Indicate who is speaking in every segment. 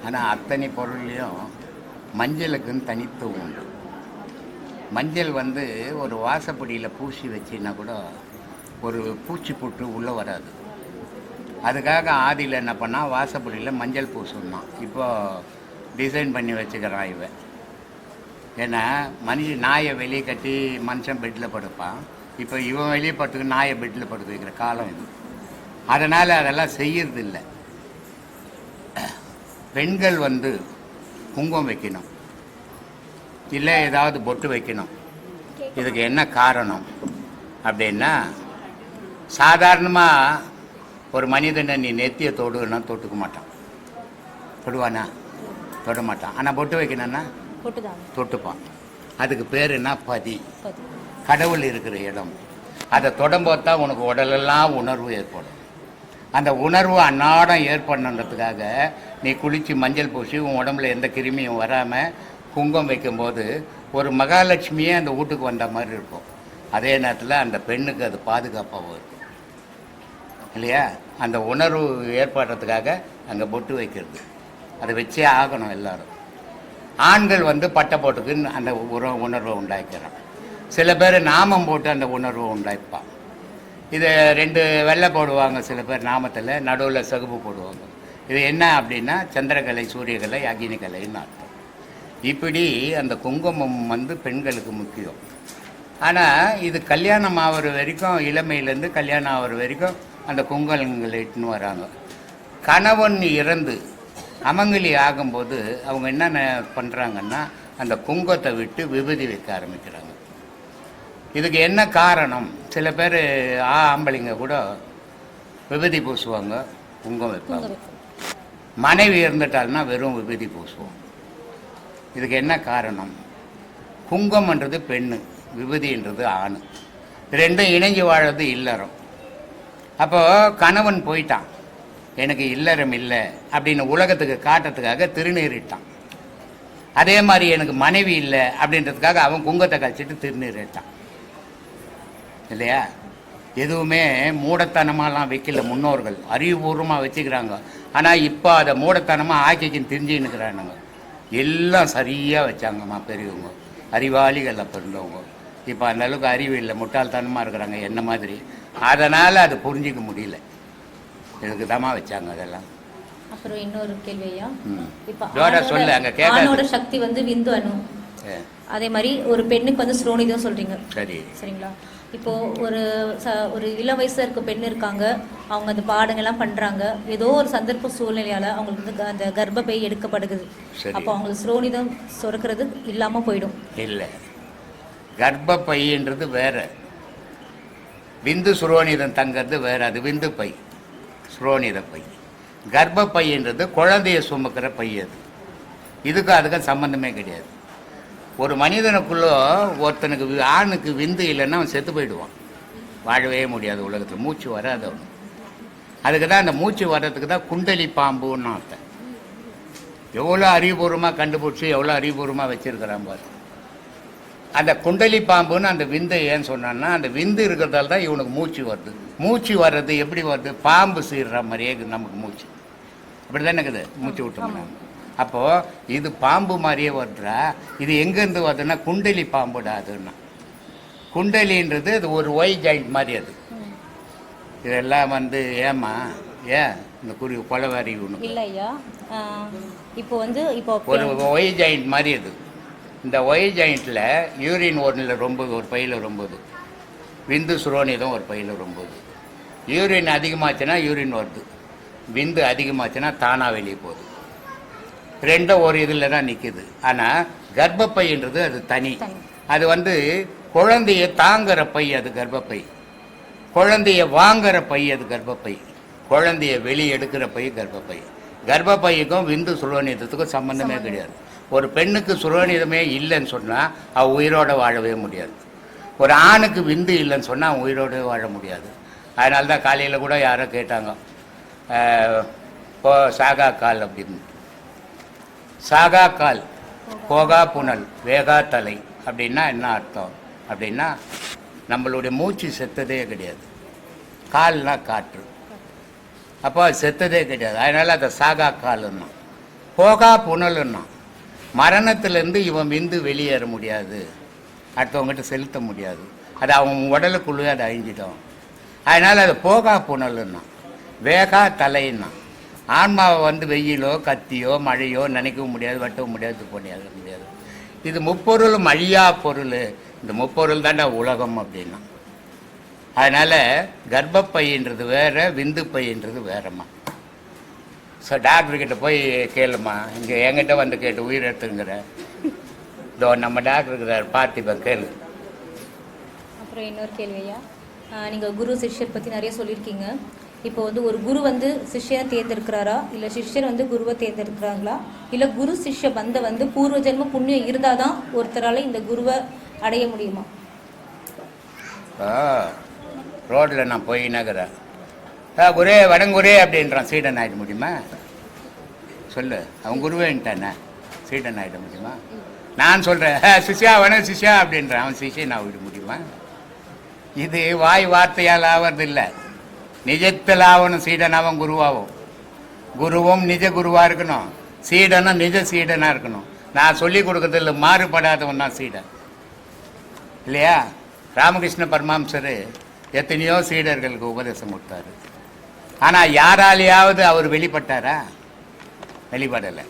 Speaker 1: ஆனால் அத்தனை பொருள்லேயும் மஞ்சளுக்குன்னு தனித்துவம் உண்டு. மஞ்சள் வந்து ஒரு வாசப்படியில் பூசி வச்சின்னா கூட ஒரு பூச்சி புட்டு உள்ளே வராது. அதுக்காக ஆதியில் என்ன பண்ணால் வாசப்படியில் மஞ்சள் பூசணும். இப்போ டிசைன் பண்ணி வச்சுக்கிறான் இவன். ஏன்னா நாயை வெளியே கட்டி மனுஷன் பெட்டில் படுப்பான். இப்போ இவன் வெளியே படுத்துக்கு நாயை பெட்டில் படுத்து வைக்கிற காலம் இது. அதனால் அதெல்லாம் செய்யறதில்லை. பெண்கள் வந்து குங்குமம் வைக்கணும், இல்லை ஏதாவது பொட்டு வைக்கணும். இதுக்கு என்ன காரணம் அப்படின்னா, சாதாரணமாக ஒரு மனிதனை நீ நெத்தியை தொடுன்னா தொட்டுக்க மாட்டான். தொடுவானா? தொட மாட்டான். ஆனால் பொட்டு வைக்கணும்னா தொட்டுப்பான். அதுக்கு பேர் என்ன? பதி. கடவுள் இருக்கிற இடம். அதை தொடம்போது தான் உனக்கு உடலெல்லாம் உணர்வு ஏற்படும். அந்த உணர்வு அன்னாடம் ஏற்படணுன்றதுக்காக நீ குளித்து மஞ்சள் பூசி உன் உடம்புல எந்த கிருமியும் வராமல் குங்குமம் வைக்கும்போது ஒரு மகாலட்சுமியே அந்த வீட்டுக்கு வந்த மாதிரி இருக்கும். அதே நேரத்தில் அந்த பெண்ணுக்கு அது பாதுகாப்பாகவும் இருக்கும் இல்லையா? அந்த உணர்வு ஏற்படுறதுக்காக அங்கே பொட்டு வைக்கிறது. அதை வச்சே ஆகணும் எல்லாரும். ஆண்கள் வந்து பட்டை போட்டுக்கு அந்த உணர்வை உண்டாக்கிறான். சில பேர் நாமம் போட்டு அந்த உணர்வை உண்டாய்ப்பான். இது 2 வெள்ளை போடுவாங்க சில பேர் நாமத்தில், நடுவில் சகுப்பு போடுவாங்க. இது என்ன அப்படின்னா சந்திரகலை, சூரியகலை, அக்னிகலைன்னு அர்த்தம். இப்படி அந்த குங்குமம் வந்து பெண்களுக்கு முக்கியம். ஆனால் இது கல்யாணம் ஆகிற வரைக்கும், இளமையிலேருந்து கல்யாணம் ஆகிற வரைக்கும் அந்த குங்குமங்களை இட்டுன்னு வராங்க. கணவன் இறந்து அமங்கலி ஆகும்போது அவங்க என்னென்ன பண்ணுறாங்கன்னா அந்த குங்குமத்தை விட்டு விபூதி வைக்க ஆரம்பிக்கிறாங்க. இதுக்கு என்ன காரணம்? சில பேர் ஆம்பளைங்க கூட விபூதி பூசுவாங்க, குங்குமம் வைப்பாங்க. மனைவி இருந்துட்டால்னா வெறும் விபூதி பூசுவோம். இதுக்கு என்ன காரணம்? குங்குமன்றது பெண்ணு, விபூதின்றது ஆண். ரெண்டும் இணைஞ்சு வாழறது இல்லறம். அப்போது கணவன் போயிட்டான், எனக்கு இல்லறம் இல்லை அப்படின்னு உலகத்துக்கு காட்டுறதுக்காக திருநீரிட்டான். அதே மாதிரி எனக்கு மனைவி இல்லை அப்படின்றதுக்காக அவன் குங்கத்தை கழிச்சிட்டு திருநீரிட்டான் இல்லையா? எதுவுமே மூடத்தனமாலாம் வைக்கல முன்னோர்கள், அறிவுபூர்வமாக வச்சுக்கிறாங்க. ஆனால் இப்போ அதை மூடத்தனமாக ஆக்கிக்கின்னு தெரிஞ்சுன்னுக்கிறானுங்க. எல்லாம் சரியாக வச்சாங்கம்மா பெரியவங்க, அறிவாளிகள் அப்போ இருந்தவங்க. இப்போ அந்த அளவுக்கு அறிவு இல்லை, முட்டாள்தனமாக இருக்கிறாங்க என்ன மாதிரி. அதனால் அது புரிஞ்சிக்க முடியல. இதுக்கு தாமா வச்சாங்க அதெல்லாம்.
Speaker 2: அப்புறம் இன்னொரு கேள்வியா, இப்போ
Speaker 1: சொல்லு. அங்கே
Speaker 2: ஆணோட சக்தி வந்து விந்து அணு, அதே மாதிரி ஒரு பெண்ணுக்கு வந்து ஸ்ரோனிதம் சொல்றீங்க.
Speaker 1: சரி,
Speaker 2: சரிங்களா? இப்போ ஒரு இள வயசுல இருக்க பெண் இருக்காங்க, அவங்க அந்த பாடங்கள்லாம் பண்றாங்க. ஏதோ ஒரு சந்தர்ப்ப சூழ்நிலையால அவங்களுக்கு வந்து அந்த கர்ப்பப்பை எடுக்கப்படுகிறது. அப்போ அவங்களுக்கு ஸ்ரோனிதம் சுரக்கிறது இல்லாம போயிடும்.
Speaker 1: இல்லை, கர்ப்பப்பைன்றது வேற, விந்து சுரோனிதம் தங்கிறது வேற. அது விந்து பை, சுரோனித பை. கர்ப்பப்பைன்றது குழந்தைய சுமக்கிற பை. அது இதுக்கு அதுக்கும் சம்பந்தமே கிடையாது. ஒரு மனிதனுக்குள்ளே ஒருத்தனுக்கு ஆணுக்கு விந்து இல்லைன்னா அவன் செத்து போயிடுவான், வாழவே முடியாது உலகத்தில், மூச்சு வராது அவனு. அதுக்கு தான் அந்த மூச்சு வர்றதுக்கு தான் குண்டலி பாம்புன்னு அர்த்தம். எவ்வளோ அறிவுபூர்வமாக கண்டுபிடிச்சி எவ்வளோ அறிவுபூர்வமாக வச்சுருக்கிறான் பாரு. அந்த குண்டலி பாம்புன்னு அந்த விந்தை ஏன்னு சொன்னான்னா, அந்த விந்து இருக்கிறதால தான் இவனுக்கு மூச்சு வருது. மூச்சு வர்றது எப்படி வருது? பாம்பு சீர்ற மாதிரியே நமக்கு மூச்சு. அப்படி தானே இருக்குது, மூச்சு விட்டோம்னா. அப்போது இது பாம்பு மாதிரியே வருதுடா. இது எங்கேருந்து வருதுன்னா குண்டலி பாம்புடா. அதுன்னா குண்டலின்றது அது ஒரு ஒய் ஜாயிண்ட் மாதிரி. அது இதெல்லாம் வந்து ஏமா ஏன் இந்த கொலவாரி ஒன்று
Speaker 2: இல்லை ஐயா, இப்போ வந்து இப்போ
Speaker 1: ஒரு ஒய் ஜாயிண்ட் மாதிரி. அது இந்த ஒய் ஜாயிண்ட்டில் யூரின் ஒன்றில் ரொம்பது, ஒரு பையில் ரொம்பது, விந்து சுரோனிதம் ஒரு பையில் ரொம்பது. யூரின் அதிகமாச்சுன்னா யூரின் வருது, விந்து அதிகமாச்சுன்னா தானாக வெளியே போகுது. ரெண்டும் ஒரு இதில் தான் நிற்கிது. ஆனால் கர்ப்பப்பைன்றது அது தனி. அது வந்து குழந்தைய தாங்குற பை, அது கர்ப்பப்பை. குழந்தைய வாங்குற பை, அது கர்ப்பப்பை. குழந்தைய வெளியே எடுக்கிற பை கர்ப்பப்பை. கர்ப்பப்பைக்கும் விந்து சுரோனிதத்துக்கும் சம்பந்தமே கிடையாது. ஒரு பெண்ணுக்கு சுரோனிதமே இல்லைன்னு சொன்னால் அவள் உயிரோடு வாழவே முடியாது. ஒரு ஆணுக்கு விந்து இல்லைன்னு சொன்னால் அவன் உயிரோடு வாழ முடியாது. அதனால தான் காலையில் கூட யாரோ கேட்டாங்க, சாகா கால் அப்படின்னு. சாகா கால், போகா புனல், வேகா தலை அப்படின்னா என்ன அர்த்தம் அப்படின்னா, நம்மளுடைய மூச்சு செத்ததே கிடையாது. கால்னா காற்று, அப்போ அது செத்ததே கிடையாது. அதனால் அதை சாகா கால்னா. போகா புனலுன்னா மரணத்திலேருந்து இவன் விந்து வெளியேற முடியாது, அடுத்தவங்ககிட்ட செலுத்த முடியாது, அது அவன் உடலுக்குள்ளே அது அழிஞ்சிடும். அதனால் அது போகா புனலுன்னா. வேகா தலைன்னா ஆன்மாவை வந்து வெயிலோ கத்தியோ மழையோ நினைக்கவும் முடியாது, வெட்டவும் முடியாது, முடியாது. இது முப்பொருளும் அழியா பொருள். இந்த முப்பொருள் தாண்டா உலகம் அப்படின்னா. அதனால் கர்ப்பப்பைன்றது வேற, விந்து பையன்றது வேறம்மா. ஸோ டாக்டர்கிட்ட போய் கேளுமா, இங்கே என்கிட்ட வந்து கேட்டு உயிர் எடுத்துங்கிற இதோ நம்ம டாக்டர் இருக்கிறார் பார்த்திபன், கேளு.
Speaker 2: அப்புறம் இன்னொரு கேள்வியா, நீங்கள் குரு சிஷ்யர் பற்றி நிறைய சொல்லியிருக்கீங்க. இப்போ வந்து ஒரு குரு வந்து சிஷ்யனை தேர்ந்தெடுக்கிறாரா, இல்லை சிஷ்யர் வந்து குருவை தேர்ந்தெடுக்கிறாங்களா, இல்லை குரு சிஷ்ய பந்த வந்து பூர்வ ஜென்ம புண்ணியம் இருந்தால் தான் ஒருத்தரால் இந்த குருவை அடைய முடியுமா?
Speaker 1: ரோட்டில் நான் போய் நகரேன், குரே வடங்குரே அப்படின்றான், சீடன் ஆகிட முடியுமா? சொல்லு, அவன் குருவேன்ட்டானே, சீடன் ஆகிட முடியுமா? நான் சொல்கிறேன் சிஷ்யா வணக்கம் சிஷ்யா அப்படின்றான், அவன் சிஷ்யன் ஆகிட முடியுமா? இது வாய் வார்த்தையால் ஆவறதில்லை, நிஜத்தில் ஆகணும். சீடன் அவன் குருவாகும். குருவும் நிஜ குருவாக இருக்கணும், சீடனும் நிஜ சீடனாக இருக்கணும். நான் சொல்லி கொடுக்கறதில்ல, மாறுபடாதவன் தான் சீடன் இல்லையா? ராமகிருஷ்ண பரமஹம்சர் எத்தனையோ சீடர்களுக்கு உபதேசம் கொடுத்தாரு. ஆனால் யாராலேயாவது அவர் வெளிப்பட்டாரா? வெளிப்படலை.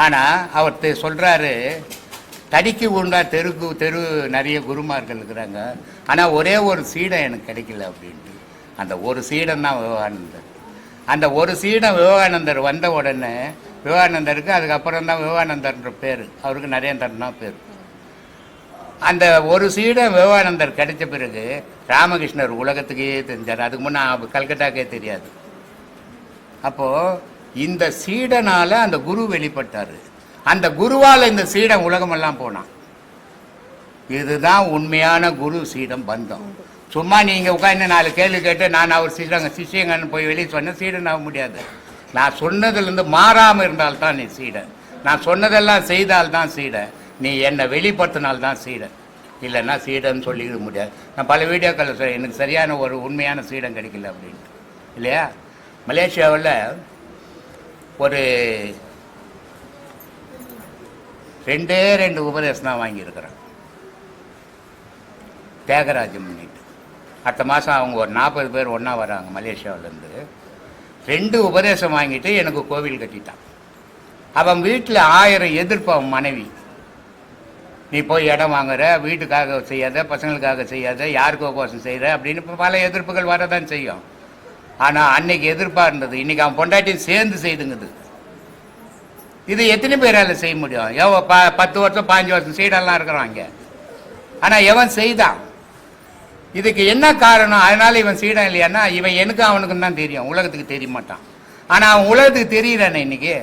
Speaker 1: ஆனால் அவர் சொல்கிறாரு, தடிக்கு உண்டா தெரு நிறைய குருமார்கள் இருக்கிறாங்க, ஆனால் ஒரே ஒரு சீடன் எனக்கு கிடைக்கல அப்படின்ட்டு. அந்த ஒரு சீடன் தான் விவேகானந்தர். அந்த ஒரு சீடன் விவேகானந்தர் வந்த உடனே விவேகானந்தருக்கு அதுக்கப்புறம் தான் விவேகானந்தர்ன்ற பேர், அவருக்கு நரேந்திரன் தான் பேர். அந்த ஒரு சீடன் விவேகானந்தர் கிடைச்ச பிறகு ராமகிருஷ்ணர் உலகத்துக்கே தெரிஞ்சார். அதுக்கு முன்னே கல்கட்டாக்கே தெரியாது. அப்போது இந்த சீடனால் அந்த குரு வெளிப்பட்டார். அந்த குருவால் இந்த சீடன் உலகமெல்லாம் போனான். இதுதான் உண்மையான குரு சீடம் பந்தம். சும்மா நீங்கள் உட்காந்து 4 கேள்வி கேட்டு நான் அவர் சிஷ்யங்கன்னு போய் வெளியே சொன்னேன், சீடன் ஆக முடியாது. நான் சொன்னதுலேருந்து மாறாமல் இருந்தால்தான் நீ சீடன். நான் சொன்னதெல்லாம் செய்தால்தான் சீடன். நீ என்னை வெளிப்படுத்தினால்தான் சீடன், இல்லைன்னா சீடன் சொல்லிக்க முடியாது. நான் பல வீடியோக்கள் சொல்ல, எனக்கு சரியான ஒரு உண்மையான சீடன் கிடைக்கல அப்படின்ட்டு இல்லையா? மலேசியாவில் ஒரு 2 உபதேசம் தான் வாங்கியிருக்கிறேன், தியாகராஜம் பண்ணிட்டு. அடுத்த மாதம் அவங்க ஒரு 40 பேர் ஒன்றா வராங்க மலேசியாவிலேருந்து. 2 உபதேசம் வாங்கிட்டு எனக்கு கோவில் கட்டிட்டான். அவன் வீட்டில் 1000 எதிர்ப்பு. அவன் மனைவி, நீ போய் இடம் வாங்குற, வீட்டுக்காக செய்யாத, பசங்களுக்காக செய்யாத, யாருக்கோ கோசம் செய்கிற அப்படின்னு பல எதிர்ப்புகள் வரதான் செய்யும். ஆனால் அன்னைக்கு எதிர்ப்பாக இருந்தது, இன்றைக்கி அவன் பொண்டாட்டியும் சேர்ந்து செய்துங்குது. இது எத்தனை பேரால் செய்ய முடியும்? 10 வருஷம் 5 வருஷம் சீடெல்லாம் இருக்கிறான் இங்கே. ஆனால் எவன் செய்தான்? இதுக்கு என்ன காரணம்? அதனால் இவன் சீடன் இல்லையான்னா, இவன் எனக்கு அவனுக்கு தான் தெரியும், உலகத்துக்கு தெரிய மாட்டான். ஆனால் அவன் உலகத்துக்கு தெரியுறானே இன்னைக்கு,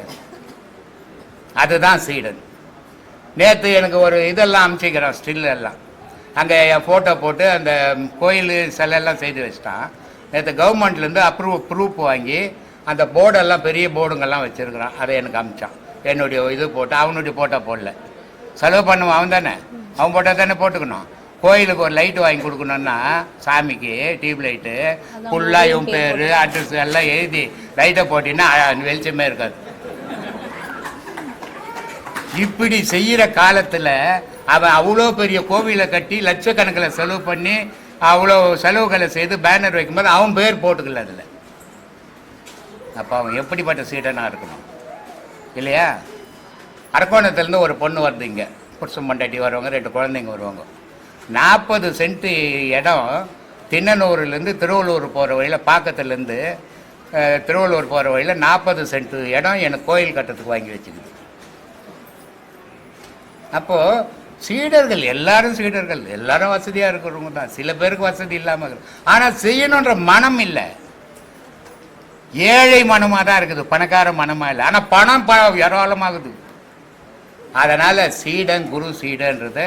Speaker 1: அதுதான் சீடன். நேற்று எனக்கு ஒரு இதெல்லாம் அனுப்பிச்சிக்கிறான், ஸ்டில் எல்லாம். அங்கே என் ஃபோட்டோ போட்டு அந்த கோயில் சிலையெல்லாம் செய்து வச்சிட்டான். நேற்று கவர்மெண்ட்லேருந்து ப்ரூஃப் வாங்கி அந்த போர்டெல்லாம் பெரிய போர்டுங்கெல்லாம் வச்சுருக்கிறான். அதை எனக்கு அனுப்பிச்சான். என்னுடைய இது போட்டு அவனுடைய ஃபோட்டோ போடல. செலவு பண்ணுவான் அவன் தானே, அவன் போட்டோ தானே போட்டுக்கணும். கோயிலுக்கு ஒரு லைட்டு வாங்கி கொடுக்கணுன்னா சாமிக்கு டியூப் லைட்டு ஃபுல்லாக இவன் பேர் அட்ரஸ் எல்லாம் எழுதி லைட்டை போட்டின்னா வெளிச்சமே இருக்காது. இப்படி செய்கிற காலத்தில் அவன் அவ்வளோ பெரிய கோவிலை கட்டி லட்சக்கணக்கில் செலவு பண்ணி அவ்வளோ செலவுகளை செய்து பேனர் வைக்கும்போது அவன் பேர் போட்டுக்கல அதில். அப்போ அவன் எப்படிப்பட்ட சீடனாக இருக்கணும் இல்லையா? அரக்கோணத்துலேருந்து ஒரு பொண்ணு வருது, இங்கே புருஷன் பொண்டாட்டி வருவாங்க, 2 குழந்தைங்க வருவாங்க. 40 சென்ட் இடம் திண்ணனூர்லேருந்து திருவள்ளூர் போகிற வழியில், பாக்கத்துலேருந்து திருவள்ளூர் போகிற வழியில் 40 சென்ட் இடம் எனக்கு கோயில் கட்டுறதுக்கு வாங்கி வச்சுக்குது. அப்போது சீடர்கள் எல்லாரும் எல்லாரும் வசதியாக இருக்கிறவங்க தான். சில பேருக்கு வசதி இல்லாமல் இருக்குது, ஆனால் செய்யணுன்ற மனம் இல்லை. ஏழை மனமாக தான் இருக்குது, பணக்கார மனமாக இல்லை. ஆனால் பணம் ஏராளமாகுது. அதனால் சீடன் குரு சீடன்றத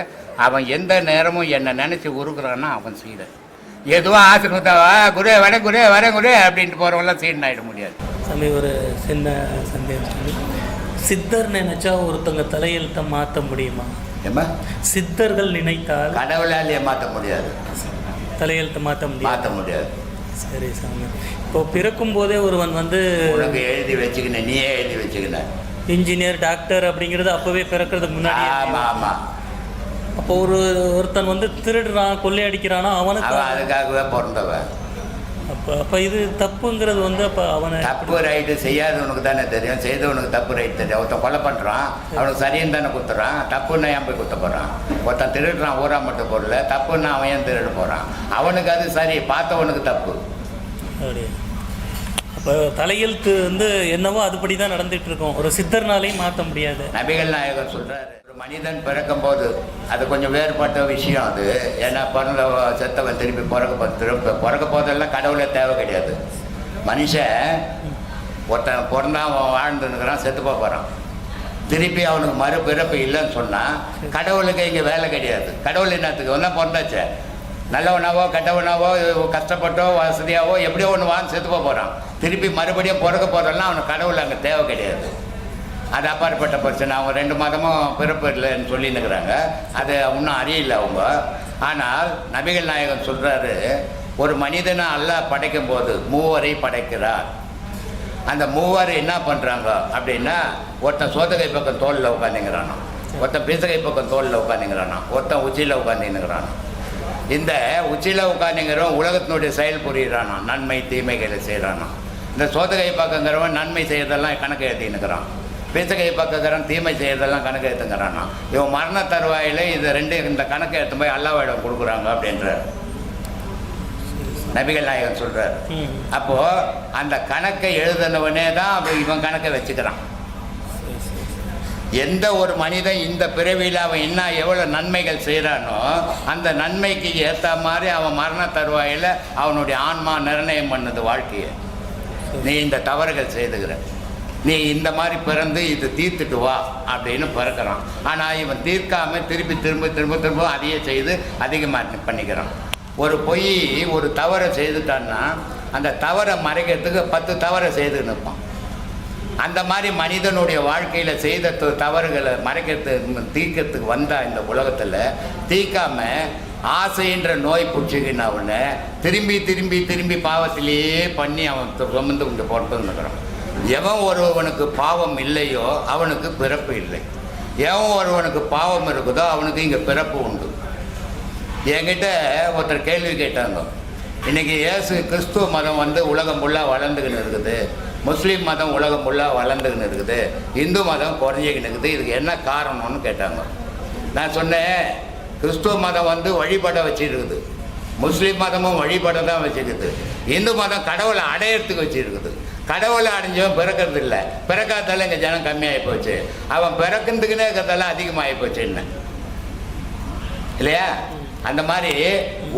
Speaker 1: அவன் எந்த நேரமும் என்னை நினச்சி உருக்குறான்னா அவன் சீடன். எதுவும் ஆசீர்வாதா குரு வர குரு அப்படின்ட்டு போகிறவங்களாம் சீடன் ஆகிட முடியாது.
Speaker 3: சாமி, ஒரு சின்ன சந்தேகம். சித்தர் நினைச்சா ஒருத்தங்க தலையெழுத்தை மாற்ற முடியுமா?
Speaker 1: ஏமா
Speaker 3: சித்தர்கள் நினைத்தால்
Speaker 1: கடவுளாலேயே மாற்ற முடியாது,
Speaker 3: தலையெழுத்தை மாற்ற முடியாது. சரி சாமி, இப்போ பிறக்கும் போதே ஒருவன் வந்து
Speaker 1: உனக்கு எழுதி வச்சுக்கின, நீயே எழுதி வச்சுக்கின,
Speaker 3: இன்ஜினியர், டாக்டர் அப்படிங்கிறது அப்போவே பிறக்கிறதுக்கு முன்னாடி.
Speaker 1: ஆமாம் ஆமாம்.
Speaker 3: அப்போ ஒருத்தன் வந்து திருடுறான், கொள்ளையடிக்கிறானா, அவனுக்கு
Speaker 1: அதுக்காகவே பிறந்தவன்.
Speaker 3: அப்போ இது தப்புங்கிறது வந்து அப்போ அவனை
Speaker 1: தப்பு ரைட்டு செய்யாதவனுக்கு தானே தெரியும், செய்தவனுக்கு தப்பு ரைட் தெரியும். ஒருத்தன் கொலை பண்ணுறான், அவனுக்கு சரின்னு தானே குத்துறான். தப்புன்னா ஏன் போய் குத்த போகிறான்? ஒருத்தன் திருடுறான் ஊரா மட்டும் பொருள், தப்புன்னா அவன் ஏன் திருட போகிறான்? அவனுக்கு அது சரி, பார்த்தவனுக்கு தப்பு.
Speaker 3: அப்படியே அப்போ தலையெழுத்து வந்து என்னவோ அதுபடி தான் நடந்துட்டு இருக்கோம். ஒரு சித்தர்னாலையும் மாற்ற முடியாது.
Speaker 1: நபிகள் நாயகர் சொல்கிறாரு, ஒரு மனிதன் பிறக்கும் போது அது கொஞ்சம் வேறுபட்ட விஷயம் அது. ஏன்னா பிறந்த செத்தவன் திருப்பி பிறக்க போதெல்லாம் கடவுளே தேவை கிடையாது. மனுஷன் ஒருத்தன் பிறந்தா அவன் வாழ்ந்துருக்கிறான், செத்து போகிறான். திருப்பி அவனுக்கு மறுபிறப்பு இல்லைன்னு சொன்னால் கடவுளுக்கு இங்கே வேலை கிடையாது. கடவுள் என்னத்துக்கு ஒன்றா பிறந்தாச்சே, நல்லவனாவோ கெட்டவனாவோ கஷ்டப்பட்டோ வசதியாவோ எப்படியோ ஒன்று வாங்க செத்து போகிறான். திருப்பி மறுபடியும் பிறக்க போகிறதெல்லாம் அவனுக்கு கடவுள் அங்கே தேவை கிடையாது. அது அப்பாற்பட்ட பிரச்சனை. அவங்க 2 மாதமும் பிறப்பு இல்லைன்னு சொல்லின்னுக்கிறாங்க, அது இன்னும் அறியல அவங்க. ஆனால் நபிகள் நாயகன் சொல்கிறாரு, ஒரு மனிதனை அல்லாஹ் படைக்கும் போது 3 படைக்கிறார். அந்த 3 என்ன பண்ணுறாங்க அப்படின்னா, ஒருத்தன் சோதகை பக்கம் தோளில் உட்காந்துங்கிறானா, ஒருத்தன் பீசகை பக்கம் தோளில் உட்காந்துங்கிறானா, ஒருத்தன் உச்சியில் உட்காந்துங்கிறானா. இந்த உச்சியில் உட்காந்துங்கிறவன் உலகத்தினுடைய செயல் புரிகிறானா, நன்மை தீமைகளை செய்கிறானா. இந்த சோதகை பக்கங்கிறவன் நன்மை செய்யறதெல்லாம் கணக்கு எழுதினுக்கிறான், பீசகை பக்கங்கிறவன் தீமை செய்யறதெல்லாம் கணக்கு எடுத்துங்கிறானா. இவன் மரண தருவாயில் இது 2 இந்த கணக்கை எடுத்து போய் அல்லாஹ்விடம் கொடுக்குறாங்க அப்படின்ற நபிகள் நாயகன் சொல்கிறார். அப்போது அந்த கணக்கை எழுதினவனே தான் இவன் கணக்கை வச்சுக்கிறான். எந்த ஒரு மனிதன் இந்த பிறவியில் அவன் என்ன எவ்வளோ நன்மைகள் செய்கிறானோ அந்த நன்மைக்கு ஏற்ற மாதிரி அவன் மரண தருவாயில் அவனுடைய ஆன்மா நிர்ணயம் பண்ணுது வாழ்க்கையை. நீ இந்த தவறுகள் செய்துகிற, நீ இந்த மாதிரி பிறந்து இது தீர்த்துட்டு வா அப்படின்னு பிறக்கிறான். ஆனால் இவன் தீர்க்காமல் திருப்பி திரும்ப திரும்ப திரும்ப அதையே செய்து அதிகமாக பண்ணிக்கிறான். ஒரு பொய் ஒரு தவறை செய்துட்டான்னா அந்த தவறை மறைக்கிறதுக்கு 10 தவறை செய்து நிற்பான். அந்த மாதிரி மனிதனுடைய வாழ்க்கையில் செய்த தவறுகளை மறைக்கிறதுக்கு தீர்க்கிறதுக்கு வந்தால் இந்த உலகத்தில் தீர்க்காமல் ஆசைன்ற நோய் பிடிச்சிக்கின அவனை திரும்பி திரும்பி திரும்பி பாவத்திலேயே பண்ணி அவன் சுமந்து கொண்டு போட்டுருக்கிறான். எவன் ஒருவனுக்கு பாவம் இல்லையோ அவனுக்கு பிறப்பு இல்லை, எவன் ஒருவனுக்கு பாவம் இருக்குதோ அவனுக்கு இங்கே பிறப்பு உண்டு. என்கிட்ட ஒருத்தர் கேள்வி கேட்டாங்க, இன்றைக்கி கிறிஸ்துவ மதம் வந்து உலகம் ஃபுல்லாக வளர்ந்துக்கின்னு இருக்குது, முஸ்லீம் மதம் உலகம் ஃபுல்லாக வளர்ந்துக்கின்னு இருக்குது, இந்து மதம் குறைஞ்சிக்கின்னு இருக்குது, இதுக்கு என்ன காரணம்னு கேட்டாங்க. நான் சொன்னேன், கிறிஸ்துவ மதம் வந்து வழிபட வச்சுருக்குது, முஸ்லீம் மதமும் வழிபட தான் வச்சுருக்குது, இந்து மதம் கடவுளை அடையிறதுக்கு வச்சுருக்குது. கடவுளை அடைஞ்சவன் பிறக்கிறது இல்லை, பிறக்காதால இங்கே ஜனம் கம்மியாகி போச்சு, அவன் பிறக்கிறதுக்குன்னே இருக்கிறதெல்லாம் அதிகமாகி போச்சு என்ன இல்லையா? அந்த மாதிரி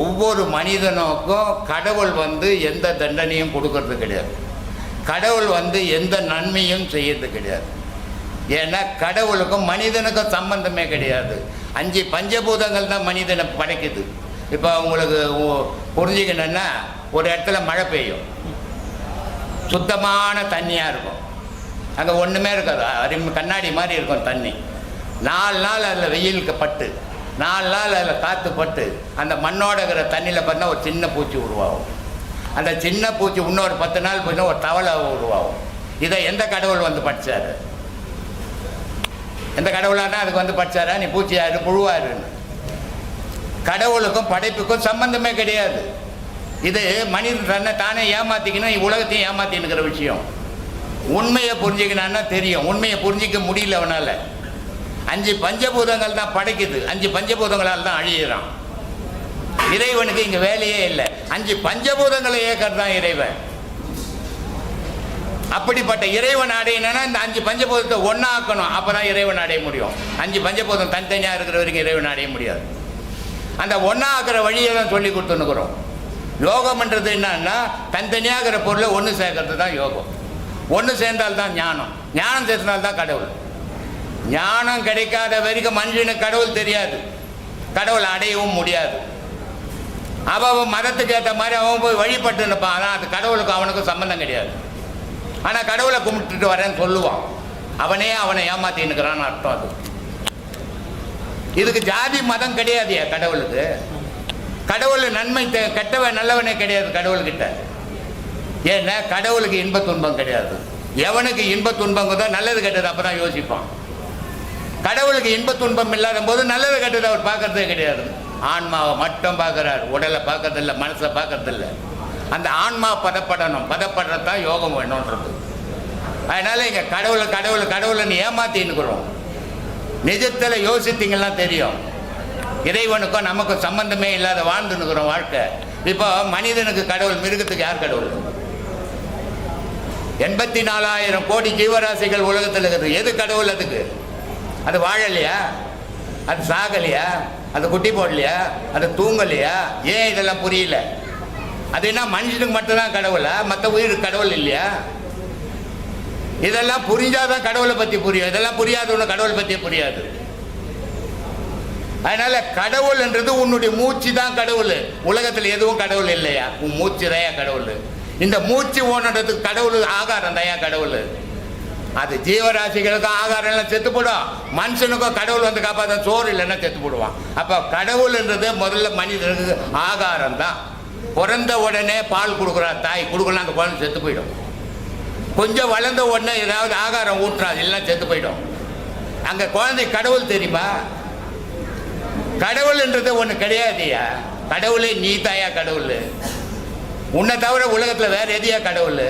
Speaker 1: ஒவ்வொரு மனிதனுக்கும் கடவுள் வந்து எந்த தண்டனையும் கொடுக்கறது கிடையாது, கடவுள் வந்து எந்த நன்மையும் செய்யறது கிடையாது. ஏன்னா கடவுளுக்கும் மனிதனுக்கும் சம்பந்தமே கிடையாது. 5 பஞ்சபூதங்கள் தான் மனிதனை படைக்குது. இப்போ உங்களுக்கு புரிஞ்சுக்கணுன்னா, ஒரு இடத்துல மழை பெய்யும், சுத்தமான தண்ணியாக இருக்கும், அங்கே ஒன்றுமே இருக்காது, கண்ணாடி மாதிரி இருக்கும் தண்ணி. 4 நாள் அதில் வெயிலுக்கு பட்டு, 4 நாள் அதில் காற்று பட்டு அந்த மண்ணோட இருக்கிற தண்ணியில் பார்த்தா ஒரு சின்ன பூச்சி உருவாகும். அந்த சின்ன பூச்சி இன்னொரு 10 நாள் போயின்னா ஒரு தவளை உருவாகும். இதை எந்த கடவுள் வந்து படித்தார்? எந்த கடவுளானா அதுக்கு வந்து படித்தாரா? நீ பூச்சியாரு புழுவாருன்னு. கடவுளுக்கும் படைப்புக்கும் சம்பந்தமே கிடையாது. இது மனிதன் தன்னை தானே ஏமாற்றிக்கணும், உலகத்தையும் ஏமாற்றினுக்கிற விஷயம். உண்மையை புரிஞ்சிக்கணும்னா தெரியும், உண்மையை புரிஞ்சிக்க முடியல அவனால். 5 பஞ்சபூதங்கள் தான் படைக்குது, 5 பஞ்சபூதங்களால் தான் அழியிறான். இறைவனுக்கு இங்கே வேலையே இல்லை, 5 பஞ்சபூதங்களை ஏற்கிறது தான் இறைவன். அப்படிப்பட்ட இறைவன் அடையணும்னா இந்த 5 பஞ்சபூதத்தை ஒன்றா ஆக்கணும், அப்போ தான் இறைவன் அடைய முடியும். 5 பஞ்சபூதம் தனித்தனியாக இருக்கிற வரைக்கும் இறைவன் அடைய முடியாது. அந்த ஒன்றா ஆக்கிற வழியை தான் சொல்லி கொடுத்துன்னுக்குறோம். யோகம்ன்றது என்னன்னா, தனித்தனியாக இருக்கிற பொருளை ஒன்று சேர்க்கறது தான் யோகம். ஒன்று சேர்ந்தால்தான் ஞானம், ஞானம் சேர்ந்தால்தான் கடவுள். ஞானம் கிடைக்காத வரைக்கும் மனுஷனுக்கு கடவுள் தெரியாது, கடவுள் அடையவும் முடியாது. அவன் மதத்துக்கு ஏற்ற மாதிரி அவன் போய் வழிபட்டு நிற்பான், ஆனால் அது கடவுளுக்கு அவனுக்கும் சம்பந்தம் கிடையாது. ஆனால் கடவுளை கும்பிட்டுட்டு வரேன்னு சொல்லுவான், அவனே அவனை ஏமாத்தின்னுக்கிறான்னு அர்த்தம். அது இதுக்கு ஜாதி மதம் கிடையாது கடவுளுக்கு. கடவுள் நன்மை கெட்டவன் நல்லவனே கிடையாது கடவுள்கிட்ட. ஏன்னா கடவுளுக்கு இன்ப துன்பம் கிடையாது, எவனுக்கு இன்ப துன்பங்குதோ நல்லது கெட்டது அப்போ தான் யோசிப்பான். கடவுளுக்கு இன்ப துன்பம் இல்லாத போது நல்லது கெட்டது அவர் பார்க்கறதே கிடையாது. ஆன்மாவை மட்டும் பார்க்குறார், உடலை பார்க்கறதில்ல, மனசை பார்க்கறதில்ல. அந்த ஆன்மா பதப்படணும், பதப்படுறது தான் யோகம் வேணுன்றது. அதனால இங்கே கடவுளை கடவுளை கடவுளைன்னு ஏமாத்தின்னுக்குறோம். நிஜத்தில் யோசித்தீங்கன்னா தெரியும், இறைவனுக்கும் நமக்கும் சம்பந்தமே இல்லாத வாழ்ந்துன்னுக்குறோம் வாழ்க்கை. இப்போ மனிதனுக்கு கடவுள், மிருகத்துக்கு யார் கடவுள்? 84,000 கோடி ஜீவராசிகள் உலகத்தில் இருக்குது. எது கடவுள் அதுக்கு? அது வாழலையா? அது சாகலையா? அது குட்டி போடலையா? அது தூங்கலையா? ஏன் இதெல்லாம் புரியல? அது என்ன மனுஷனுக்கு மட்டும்தான் கடவுளா? மற்ற உயிருக்கு கடவுள் இல்லையா? இதெல்லாம் புரிஞ்சாதான் கடவுளை பற்றி புரியும். இதெல்லாம் புரியாதவனு கடவுளை பற்றியே புரியாது. அதனால கடவுள் என்றது உன்னுடைய மூச்சு தான் கடவுள். உலகத்தில் எதுவும் கடவுள் இல்லையா? உன் மூச்சு தயா கடவுள். இந்த மூச்சு ஓடுறதுக்கு கடவுள் ஆகாரம் தயா கடவுள். அது ஜீவராசிகளுக்கும் ஆகாரம் எல்லாம் செத்து போடும். மனுஷனுக்கும் கடவுள் வந்து காப்பாற்ற சோறு இல்லைன்னா செத்து போடுவான். அப்போ கடவுள்ன்றது முதல்ல மனிதனுக்கு ஆகாரம் தான். பிறந்த உடனே பால் கொடுக்குறான் தாய், கொடுக்கலாம் அந்த குழந்தை செத்து போயிடும். கொஞ்சம் வளர்ந்த உடனே ஏதாவது ஆகாரம் ஊட்டுறாது, எல்லாம் செத்து போயிடும். அங்கே குழந்தை கடவுள் தெரியுமா? கடவுள்ன்றது ஒன்று கிடையாதுயா. கடவுளே நீ தாயா கடவுள். உன்னை தவிர உலகத்தில் வேற எதையா கடவுள்?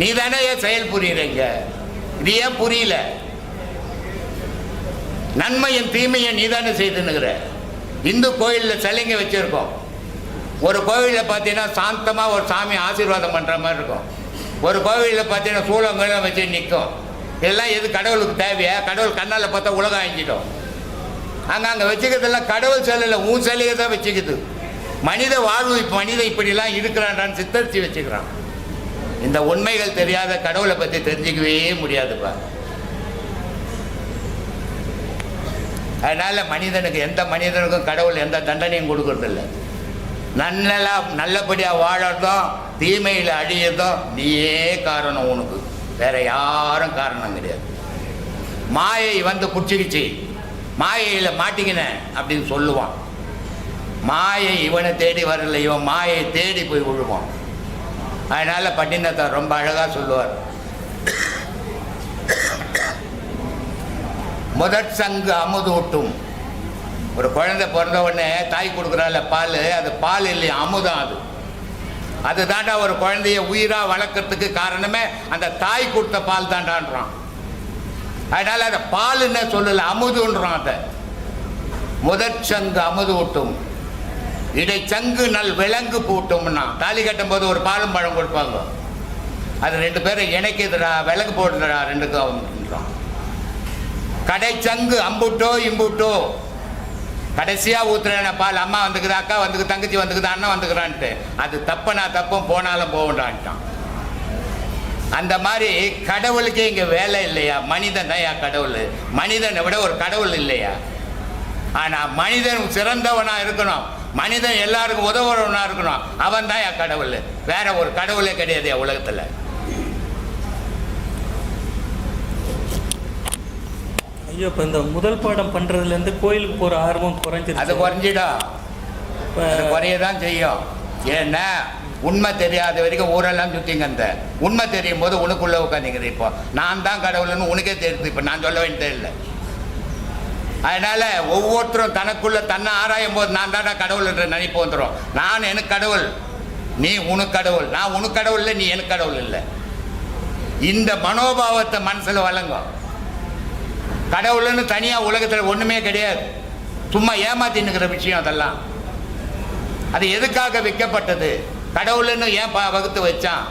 Speaker 1: நீ தானே ஏன் செயல் புரியுறீங்க? இது ஏன் புரியல? நன்மையின் தீமையை நீ தானே செய்துன்னுக்கிற. இந்து கோயிலில் சிலைங்க வச்சுருக்கோம். ஒரு கோவிலில் பார்த்தீங்கன்னா சாந்தமாக ஒரு சாமி ஆசீர்வாதம் பண்ணுற மாதிரி இருக்கும். ஒரு கோவிலில் பார்த்தீங்கன்னா சூளங்கெல்லாம் வச்சு நிற்கும். இதெல்லாம் எது கடவுளுக்கு தேவையா? கடவுள் கண்ணால் பார்த்தா உலகம் அழிஞ்சிடும். அங்கே வச்சுக்கிறதெல்லாம் கடவுள் சிலையில் உன் சிலையை தான் வச்சுக்குது. மனித வாழ்வு மனிதன் இப்படிலாம் இருக்கிறான்டான்னு சித்தரித்து வச்சுக்கிறான். இந்த உண்மைகள் தெரியாத கடவுளை பற்றி தெரிஞ்சிக்கவே முடியாதுப்பா. அதனால் மனிதனுக்கு, எந்த மனிதனுக்கும் கடவுள் எந்த தண்டனையும் கொடுக்கறதில்லை. நல்லபடியாக வாழறதும் தீமையில் அழியதும் நீயே காரணம். உனக்கு வேற யாரும் காரணம் கிடையாது. மாயை வந்து பிடிச்சிக்கிச்சு, மாயையில் மாட்டிக்கினேன் அப்படின்னு சொல்லுவான். மாயை இவனை தேடி வரல, இவன் மாயை தேடி போய் விழுவான். அதனால் பட்டினத்தார் ரொம்ப அழகாக சொல்லுவார், முதற் சங்கு அமுதூட்டும். ஒரு குழந்தை பிறந்த உடனே தாய் கொடுக்குறால பால், அது பால் இல்லையா, அமுதம். அதுதாண்டா ஒரு குழந்தைய உயிராக வளர்க்கறதுக்கு காரணமே அந்த தாய் கொடுத்த பால் தாண்டான்றான். அதனால் அதை பாலுன்னு சொல்லலை, அமுதுன்றான். அதை முதற் சங்கு அமுது ஊட்டும், இடைச்சங்கு நல் விலங்கு பூட்டும்னா. தாலி கட்டும் போது ஒரு பாலும் பழம் கொடுப்பாங்க. அது ரெண்டு பேரும் இணைக்குதுடா, விலங்கு போட்டுதுடா ரெண்டுக்கும். கடைச்சங்கு அம்புட்டோ இம்புட்டோ, கடைசியாக ஊத்துறேன பால், அம்மா வந்துக்குது, அக்கா வந்துக்குது, தங்கச்சி வந்துக்குது, அண்ணன் வந்துக்கிறான்ட்டு. அது தப்புனா தப்பும், போனாலும் போகண்டான்ட்டான். அந்த மாதிரி கடவுளுக்கே இங்கே வேலை இல்லையா? மனிதன் தான் யா கடவுள். மனிதனை விட ஒரு கடவுள் இல்லையா? ஆனால் மனிதன் சிறந்தவனாக இருக்கணும், மனிதன் எல்லாருக்கும் உதவுறவனாக இருக்கணும். அவன் தான் யா கடவுள். வேற ஒரு கடவுளே கிடையாது உலகத்தில்.
Speaker 3: ஐயோ, இப்போ இந்த முதல் பாடம் பண்ணுறதுலேருந்து கோயிலுக்கு போகிற ஆர்வம் குறைஞ்சிடும்.
Speaker 1: அது குறைஞ்சிடும், குறைய தான் செய்யும். ஏன்னா உண்மை தெரியாத வரைக்கும் ஊரெல்லாம் சுற்றிங்க. அந்த உண்மை தெரியும் போது உனக்குள்ளே உட்காந்துங்கிறது. இப்போ நான் தான் கடவுள்னு உனக்கே தெரியுது. இப்போ நான் சொல்ல வேண்டியதே இல்லை. அதனால் ஒவ்வொருத்தரும் தனக்குள்ளே தன்னை ஆராயும் போது நான் தானே கடவுள் என்ற நினைப்பு வந்துடும். நான் எனக்கு கடவுள், நீ உனக்கு கடவுள். நான் உனக்கு கடவுள் இல்லை, நீ எனக்கு கடவுள் இல்லை. இந்த மனோபாவத்தை மனசில் வழங்கும். கடவுள்னு தனியாக உலகத்தில் ஒன்றுமே கிடையாது. சும்மா ஏமாத்தின்னுக்கிற விஷயம் அதெல்லாம். அது எதுக்காக விற்கப்பட்டது? கடவுள்னு ஏன் வகுத்து வச்சான்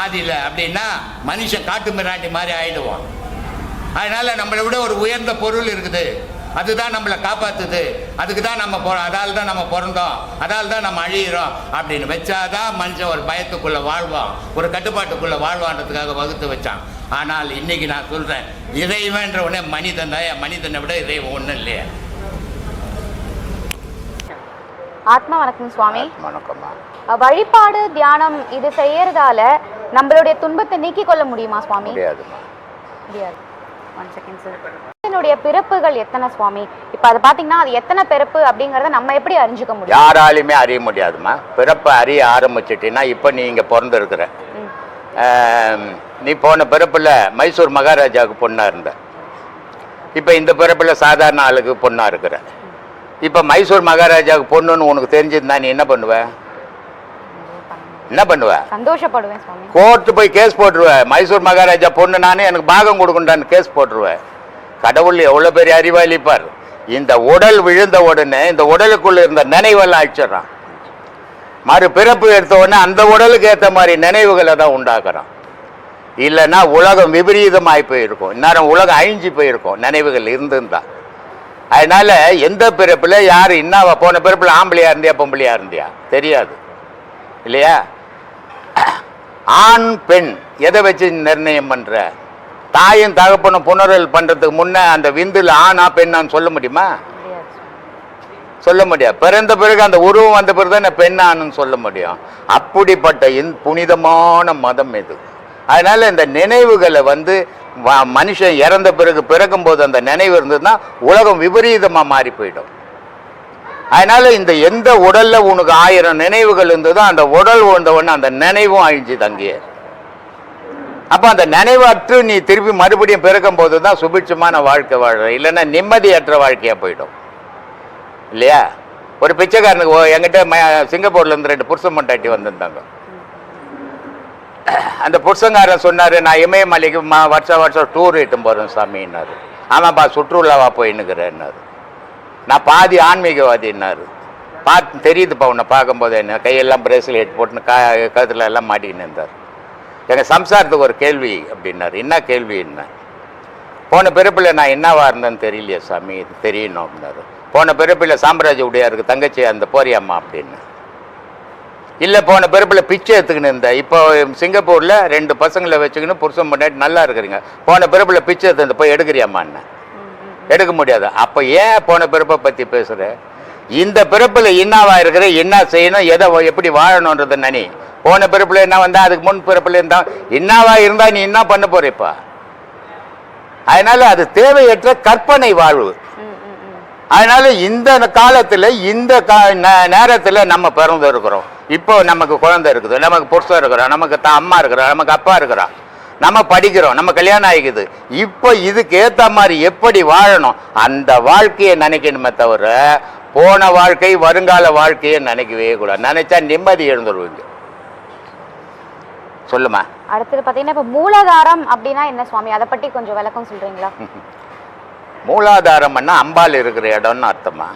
Speaker 1: ஆதியில் அப்படின்னா, மனுஷன் காட்டு மிராண்டி மாதிரி ஆயிடுவான். அதனால் நம்மளை விட ஒரு உயர்ந்த பொருள் இருக்குது, அதுதான் நம்மளை காப்பாற்றுது, அதுக்கு தான் நம்ம அதால் தான் நம்ம பிறந்தோம், அதால் தான் நம்ம அழியிறோம் அப்படின்னு வச்சாதான் மனுஷன் ஒரு பயத்துக்குள்ளே வாழ்வான், ஒரு கட்டுப்பாட்டுக்குள்ளே வாழ்வான்றதுக்காக வகுத்து வச்சான். ஆனால் இன்னைக்கு நான் சொல்கிறேன், இறைவன்ற உடனே மனிதன் தான். மனிதனை விட இறைவன் ஒன்றும் இல்லையா?
Speaker 4: ஆத்மா வணக்கம் சுவாமி.
Speaker 1: வணக்கம்மா.
Speaker 4: வழிபாடு தியானம் இது செய்யறதால நம்மளுடைய துன்பத்தை நீக்கிக் கொள்ள முடியுமா சுவாமி?
Speaker 1: முடியாதுமா.
Speaker 4: முடியாது. 1 செகண்ட் சார். என்னுடைய பிறப்புகள் எத்தனை சுவாமி? இப்போ அதை பார்த்தீங்கன்னா அது எத்தனை பிறப்பு அப்படிங்கிறத நம்ம எப்படி அறிஞ்சுக்க முடியும்?
Speaker 1: யாராலையுமே அறிய முடியாதுமா. பிறப்பை அறிய ஆரம்பிச்சிட்டீங்கன்னா இப்போ நீ இங்கே பிறந்திருக்கிற, நீ போன பிறப்பில் மைசூர் மகாராஜாவுக்கு பொண்ணாக இருந்த, இப்போ இந்த பிறப்பில் சாதாரண ஆளுக்கு பொண்ணாக இருக்கிற. இப்போ மைசூர் மகாராஜாவுக்கு பொண்ணுன்னு உனக்கு தெரிஞ்சிருந்தா நீ என்ன பண்ணுவ? என்ன பண்ணுவ?
Speaker 4: சந்தோஷப்படுவேன் சுவாமி.
Speaker 1: கோர்ட்டு போய் கேஸ் போட்டுருவேன். மைசூர் மகாராஜா பொண்ணு நானே, எனக்கு பாகம் கொடுக்கண்டான்னு கேஸ் போட்டுருவேன். கடவுள் எவ்வளோ பெரிய அறிவாளிப்பார். இந்த உடல் விழுந்த உடனே இந்த உடலுக்குள்ள இருந்த நினைவெல்லாம் அழிச்சிடறான். மறு பிறப்பு எடுத்த உடனே அந்த உடலுக்கு ஏற்ற மாதிரி நினைவுகளை தான் உண்டாக்குறான். இல்லைன்னா உலகம் விபரீதமாகி போயிருக்கும், இந்நேரம் உலகம் அழிஞ்சு போயிருக்கும் நினைவுகள் இருந்திருந்தா. அதனால எந்த பிறப்பில் யார் என்னவா, போன பிறப்பில் ஆம்பளையா இருந்தியா பொம்பளையா இருந்தியா தெரியாது இல்லையா? ஆண் பெண் எதை வச்சு நிர்ணயம் பண்ற? தாயும் தகப்பனும் புணரல் பண்றதுக்கு முன்ன அந்த விந்துல ஆணா பெண்ணான்னு சொல்ல முடியுமா? சொல்ல முடியாது. பிறந்த பிறகு அந்த உருவம் வந்த பிறகு தான் பெண்ணான்னு சொல்ல முடியும். அப்படிப்பட்ட புனிதமான மதம் இது. அதனால இந்த நினைவுகளை மனுஷன் இறந்த பிறகு பிறக்கும் போது அந்த நினைவு இருந்ததுன்னா உலகம் விபரீதமா மாறி போயிடும். அதனால இந்த எந்த உடல்ல உனக்கு 1000 நினைவுகள் இருந்ததோ அந்த உடல் உணர்ந்தவொன்னு அந்த நினைவும் அழிஞ்சு தங்கிய. அப்ப அந்த நினைவற்று நீ திருப்பி மறுபடியும் பிறக்கும் போது தான் சுபிட்சமான வாழ்க்கை வாழ்ற, இல்லைன்னா நிம்மதியற்ற வாழ்க்கையா போயிடும் இல்லையா? ஒரு பிச்சைக்காரனுக்கு என்கிட்ட சிங்கப்பூர்ல இருந்து 2 புருஷன் பொண்டாட்டி வந்திருந்தாங்க. அந்த புருஷங்காரன் சொன்னாரு, நான் இமயமலைக்கு வருஷம் டூர் இட்டு போறேன் சாமின்னாரு. ஆமாப்பா சுற்றுலாவா போயின்னுக்கிறேன்னாரு. நான் பாதி ஆன்மீகவாதின்னாரு. தெரியுதுப்பா உன்னை பார்க்கும்போது என்ன கையெல்லாம் பிரேஸ்லெட் போட்டுன்னு கழுத்துல எல்லாம் மாட்டிக்கின்னு இருந்தார். எங்கள் சம்சாரத்துக்கு ஒரு கேள்வி அப்படின்னாரு. என்ன கேள்வி? என்ன போன பிறப்பில் நான் என்னவா இருந்தேன்னு தெரியலையே சாமி, தெரியணும் அப்படின்னாரு. போன பிறப்பில் சாம்ராஜ்ய உடையாருக்கு தங்கச்சி அந்த போறியம்மா அப்படின்னு. இல்லை போன பிறப்பில் பிச்சை எடுத்துக்கின்னு இருந்தேன், இப்போ சிங்கப்பூரில் 2 பசங்களை வச்சுக்கின்னு புருஷன் பண்ணிட்டு நல்லா இருக்கிறீங்க, போன பிறப்பில் பிச்சை எடுத்து போய் எடுக்கிறியாம்மான்னு. எடுக்க முடியாது. அப்போ ஏன் போன பிறப்பை பற்றி பேசுகிற? இந்த பிறப்பில் என்னவா இருக்கிற, என்ன செய்யணும், எதை எப்படி வாழணுன்றது நினை. போன பிறப்பில் என்ன வந்தா, அதுக்கு முன் பிறப்பில் இருந்தா என்னவா இருந்தா நீ என்ன பண்ண போறப்பா? அதனால அது தேவையற்ற கற்பனை வாழ்வு. அதனால இந்த காலத்துல இந்த நேரத்துல நம்ம பிறந்து இருக்கிறோம். இப்போ நமக்கு குழந்தை இருக்குது, நமக்கு புருஷன் இருக்கிறோம், நமக்கு அம்மா இருக்கிறோம், நமக்கு அப்பா இருக்கிறோம், நம்ம படிக்கிறோம், நம்ம கல்யாணம் ஆகிக்குது. இப்போ இதுக்கு ஏற்ற மாதிரி எப்படி வாழணும் அந்த வாழ்க்கையை நினைக்கணுமே தவிர போன வாழ்க்கை வருங்கால வாழ்க்கையை நினைக்கவே கூடாது. நினைச்சா நிம்மதி எழுந்துருவீங்க. சொல்லுமா.
Speaker 4: அடுத்தது பார்த்தீங்கன்னா இப்போ மூலாதாரம் அப்படின்னா என்ன சுவாமி, அதை பற்றி கொஞ்சம் விளக்கம் சொல்றீங்களா?
Speaker 1: மூலாதாரம்னா அம்பாள் இருக்கிற இடம்னு அர்த்தமா?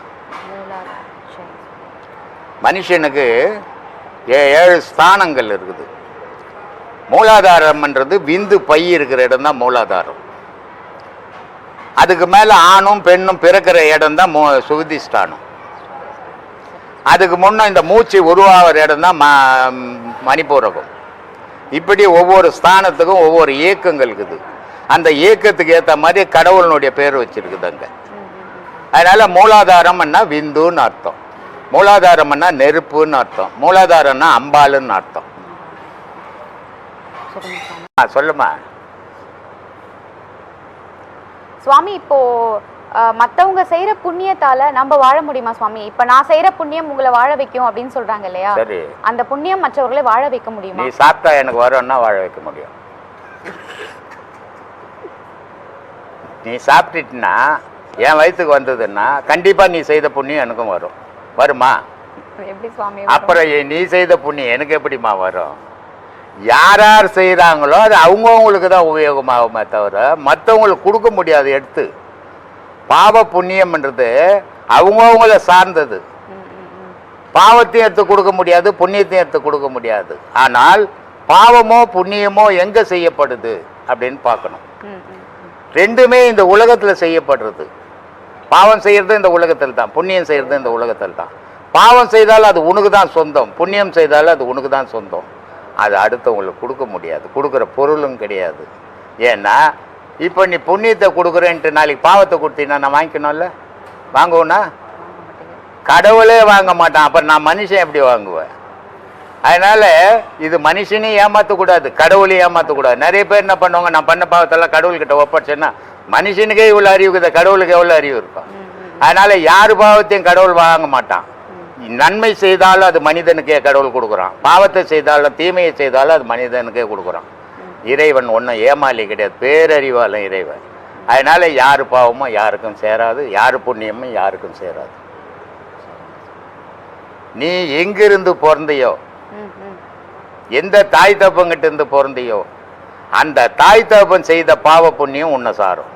Speaker 1: மனுஷனுக்கு 7 ஸ்தானங்கள் இருக்குது. மூலாதாரம்ன்றது விந்து பை இருக்கிற இடம் தான் மூலாதாரம். அதுக்கு மேல ஆணும் பெண்ணும் பிறக்கிற இடம் தான் சுகுதிஸ்தானம். அதுக்கு முன்ன இந்த மூச்சு உருவாகிற இடம் தான் மணிப்பூரகம். இப்படி ஒவ்வொரு ஸ்தானத்துக்கும் ஒவ்வொரு இயக்கங்கள் இருக்குது. அந்த இயக்கத்துக்கு ஏற்ற மாதிரி கடவுளுடைய பேர் வச்சிருக்குது அங்க. அதனால மூலாதாரம்னா விந்துன்னு அர்த்தம், மூலாதாரம்னா நெருப்புன்னு அர்த்தம், மூலாதாரம்னா அம்பாளுன்னு அர்த்தம். சொல்லுமா
Speaker 4: சுவாமி. இப்போ மற்றவங்க செய்யற புண்ணியத்தால நம்ம வாழ முடியுமா சுவாமி? இப்ப நான் செய்யற புண்ணியம் உங்களை வாழ வைக்கும் அப்படின்னு சொல்றாங்க இல்லையா?
Speaker 1: சரி,
Speaker 4: அந்த புண்ணியம் மற்றவர்களை வாழ வைக்க முடியுமா?
Speaker 1: நீ சாப்பிட்டா எனக்கு வரும்னா வாழ வைக்க முடியும். நீ சாப்பிட்டுனா என் வயிற்றுக்கு வந்ததுன்னா கண்டிப்பா நீ செய்த புண்ணியம் எனக்கும் வரும். வருமா?
Speaker 4: எப்படி சுவாமி?
Speaker 1: அப்புறம் நீ செய்த புண்ணியம் எனக்கு எப்படிமா வரும்? யார் யார் செய்கிறாங்களோ அது அவங்கவுங்களுக்கு தான் உபயோகமாகுமே தவிர மற்றவங்களுக்கு கொடுக்க முடியாது. எடுத்து பாவ புண்ணியம்ன்றது அவங்கவுங்கள சார்ந்தது. பாவத்தையும் எடுத்து கொடுக்க முடியாது, புண்ணியத்தையும் எடுத்து கொடுக்க முடியாது. ஆனால் பாவமோ புண்ணியமோ எங்க செய்யப்படுது அப்படின்னு பார்க்கணும். ரெண்டுமே இந்த உலகத்தில் செய்யப்படுறது. பாவம் செய்யறது இந்த உலகத்தில் தான், புண்ணியம் செய்யறது இந்த உலகத்தில் தான். பாவம் செய்தால் அது உனக்கு தான் சொந்தம், புண்ணியம் செய்தாலும் அது உனக்கு தான் சொந்தம். அது அடுத்தவங்களுக்கு கொடுக்க முடியாது, கொடுக்குற பொருளும் கிடையாது. ஏன்னா இப்போ நீ புண்ணியத்தை கொடுக்குறேன்ட்டு நாளைக்கு பாவத்தை கொடுத்தீங்கன்னா நான் வாங்கிக்கணும்ல? வாங்குவேன்னா? கடவுளே வாங்க மாட்டான், அப்புறம் நான் மனுஷன் எப்படி வாங்குவேன்? அதனால இது மனுஷனையும் ஏமாற்றக்கூடாது, கடவுளையும் ஏமாற்றக்கூடாது. நிறைய பேர் என்ன பண்ணுவாங்க, நான் பண்ண பாவத்தெல்லாம் கடவுள்கிட்ட ஒப்படைச்சேன்னா மனுஷனுக்கே இவ்வளோ அறிவு இருக்குது, கடவுளுக்கு எவ்வளோ அறிவு இருக்கும். அதனால யார் பாவத்தையும் கடவுள் வாங்க மாட்டான். நன்மை செய்தாலும் அது மனிதனுக்கே கடவுள் கொடுக்குறான், பாவத்தை செய்தாலும் தீமையை செய்தாலும் அது மனிதனுக்கே கொடுக்குறான். இறைவன் ஒன்றும் ஏமாளி கிடையாது, பேரறிவாளன் இறைவன். அதனால யார் பாவமும் யாருக்கும் சேராது, யார் புண்ணியமும் யாருக்கும் சேராது. நீ எங்கிருந்து பிறந்தையோ, எந்த தாய் தப்பங்கிட்ட இருந்து பிறந்தையோ, அந்த தாய் தப்பன் செய்த பாவ புண்ணியம் உன்னை சாரும்.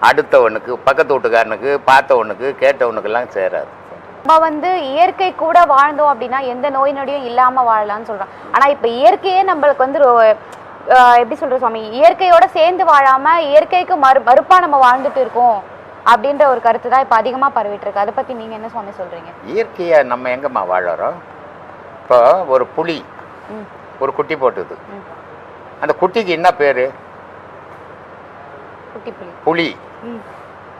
Speaker 1: அடுத்தவனுக்கு, பக்கத்து வீட்டுக்காரனுக்கு, பார்த்தவனுக்கு, கேட்டவனுக்கெல்லாம் சேராது.
Speaker 4: நம்ம வந்து இயற்கை கூட வாழ்ந்தோம் அப்படின்னா எந்த நோய் நொடியும் இல்லாம வாழலாம்னு சொல்றோம். ஆனா இப்ப இயற்கையே நம்மளுக்கு வந்து எப்படி சொல்ற சுவாமி, இயற்கையோட சேர்ந்து வாழாம இயற்கைக்கு மறுப்பா நம்ம வாழ்ந்துட்டு இருக்கோம் அப்படின்ற ஒரு கருத்து தான் இப்ப அதிகமா பரவிட்டு இருக்கு. அதை பத்தி நீங்க என்ன சுவாமி சொல்றீங்க?
Speaker 1: இயற்கையா நம்ம எங்கம்மா வாழறோம்? இப்போ ஒரு புலி ஒரு குட்டி போட்டுது, அந்த குட்டிக்கு என்ன பேரு? புலி.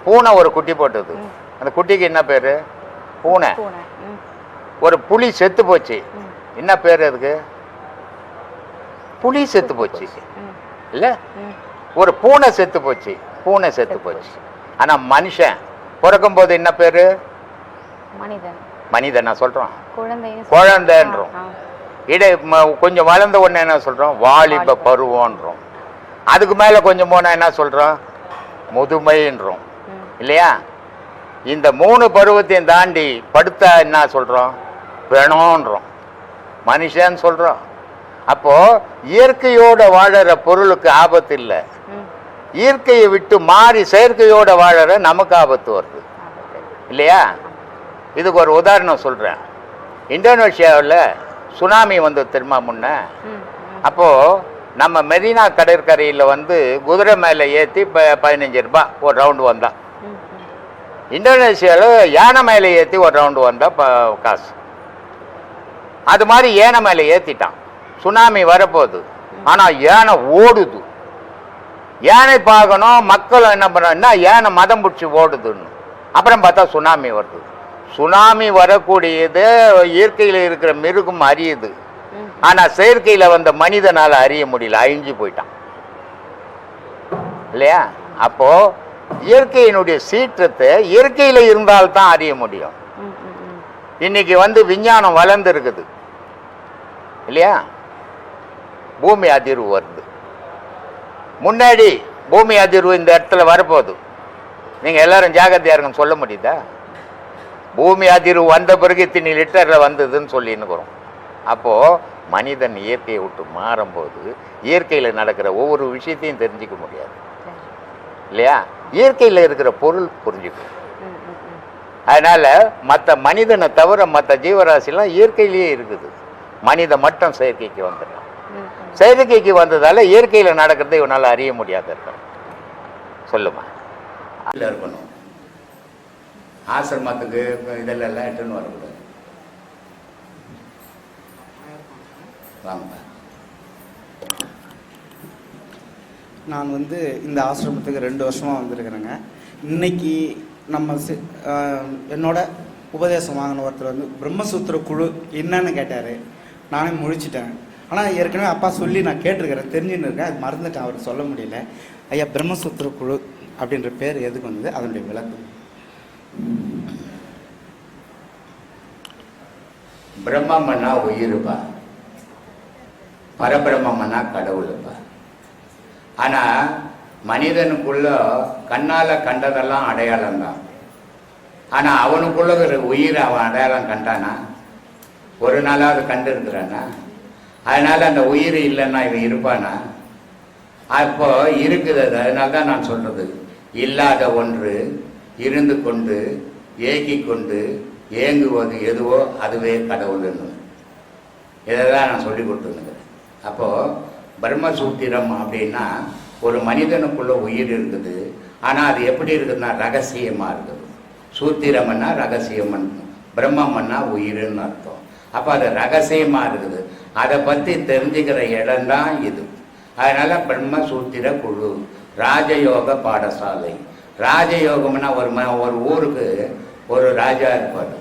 Speaker 1: பூனை ஒரு குட்டி போட்டது, அந்த குட்டிக்கு என்ன பேரு? பூனை. ஒரு புலி செத்து போச்சு, என்ன பேரு அதுக்கு? புலி செத்து போச்சு இல்ல? ஒரு பூனை செத்து போச்சு, பூனை செத்து போச்சு. ஆனா மனுஷன் பிறக்கும் போது என்ன பேரு? மனிதன். நான் சொல்றோம் குழந்தைன்றோம். கொஞ்சம் வளர்ந்த உடனே என்ன சொல்றோம்? வாலிப பருவம்ன்றோம். அதுக்கு மேல கொஞ்சம் போனா என்ன சொல்றோம்? முதுமைன்றோம் இல்லையா? இந்த 3 பருவத்தையும் தாண்டி படுத்தா என்ன சொல்றோம்? பிணம்ன்றோம், மனுஷன் சொல்றோம். அப்போ இயற்கையோட வாழற பொருளுக்கு ஆபத்து இல்லை, இயற்கையை விட்டு மாறி செயற்கையோட வாழற நமக்கு ஆபத்து வருது இல்லையா? இதுக்கு ஒரு உதாரணம் சொல்றேன். இந்தோனேஷியாவில் சுனாமி வந்து தெரியுமா முன்ன? அப்போ நம்ம மெரினா கடற்கரையில் வந்து குதிரை மேலே ஏற்றி 15 ரூபாய் ஒரு ரவுண்டு வந்தா, இந்தோனேஷியாவில் யானை மேலே ஏற்றி ஒரு ரவுண்டு வந்தா காசு. அது மாதிரி யானை மேலே ஏற்றிட்டான், சுனாமி வரப்போகுது. ஆனால் யானை ஓடுது. யானை பார்க்கணும், மக்கள் என்ன பண்ணுறாங்கன்னா யானை மதம் பிடிச்சி ஓடுதுன்னு. அப்புறம் பார்த்தா சுனாமி வருது. சுனாமி வரக்கூடியது இயற்கையில் இருக்கிற மிருகம் அறியுது, ஆனால் செயற்கையில் வந்த மனிதனால் அறிய முடியல, அழிஞ்சு போயிட்டான் இல்லையா? அப்போ இயற்கையினுடைய சீற்றத்தை இயற்கையில் இருந்தால்தான் அறிய முடியும். இன்னைக்கு வந்து விஞ்ஞானம் வளர்ந்து இருக்குது இல்லையா? பூமி அதிர்வு வருது. முன்னாடி பூமி அதிர்வு இந்த இடத்துல வரப்போகுது, நீங்க எல்லாரும் ஜாகிரதையா இருக்குன்னு சொல்ல முடியுதா? பூமி அதிர்வு வந்த பிறகு இத்தனை லிட்டரில் வந்ததுன்னு சொல்லின்னுக்கிறோம். அப்போது மனிதன் இயற்கையை விட்டு மாறும்போது இயற்கையில் நடக்கிற ஒவ்வொரு விஷயத்தையும் தெரிஞ்சிக்க முடியாது இல்லையா? இயற்கையில் இருக்கிற பொருள் புரிஞ்சுக்கும். அதனால் மற்ற மனிதனை தவிர மற்ற ஜீவராசிலாம் இயற்கையிலேயே இருக்குது. மனிதன் மட்டும் செயற்கைக்கு வந்துடலாம். செயற்கைக்கு வந்ததால் இயற்கையில் நடக்கிறத இவனால் அறிய முடியாத இருக்கணும். சொல்லுமா இருக்கணும். ஆசிரமத்துக்கு இதெல்லாம் எட்டுன்னு வரக்கூடாது. வாங்க.
Speaker 5: நான் வந்து இந்த ஆசிரமத்துக்கு 2 வருஷமாக வந்திருக்கிறேங்க. இன்னைக்கு நம்ம என்னோட உபதேசம் வாங்கின ஒருத்தர் வந்து பிரம்மசூத்திர குழு என்னன்னு கேட்டார். நானே முழிச்சிட்டேன். ஆனால் ஏற்கனவே அப்பா சொல்லி நான் கேட்டிருக்கிறேன், தெரிஞ்சுன்னு இருக்கேன், அது மறந்துட்டேன், அவர் சொல்ல முடியல. ஐயா, பிரம்மசூத்திர குழு அப்படின்ற பேர் எதுக்கு வந்தது, அதனுடைய விளக்கம்?
Speaker 1: பிரம்மன்னா உயிருப்பா, பரபிரம்மன்னா கடவுளுப்பா. ஆனால் மனிதனுக்குள்ள கண்ணால் கண்டதெல்லாம் அடையாளம் தான். ஆனால் அவனுக்குள்ள ஒரு உயிரை அவன் அடையாளம் கண்டானா? ஒரு நாளாவது கண்டு இருக்கிறானா? அதனால் அந்த உயிர் இல்லைன்னா இவன் இருப்பானா? அப்போ இருக்குது அது. அதனால தான் நான் சொல்கிறது, இல்லாத ஒன்று இருந்து கொண்டு ஏக்கி கொண்டு ஏங்குவது எதுவோ அதுவே கடவுள்னு இதை தான் நான் சொல்லி கொடுத்துருக்கிறேன். அப்போது பிரம்மசூத்திரம் அப்படின்னா ஒரு மனிதனுக்குள்ள உயிர் இருக்குது, ஆனால் அது எப்படி இருக்குதுன்னா ரகசியமாக இருக்குது. சூத்திரம்னா ரகசியம், பிரம்மம்னா உயிர்னு அர்த்தம். அப்போ அது ரகசியமாக இருக்குது, அதை பற்றி தெரிஞ்சுக்கிற இடம்தான் இது. அதனால் பிரம்மசூத்திர குழு ராஜயோக பாடசாலை. ராஜயோகம்னா ஒரு ஊருக்கு ஒரு ராஜா இருப்பார்.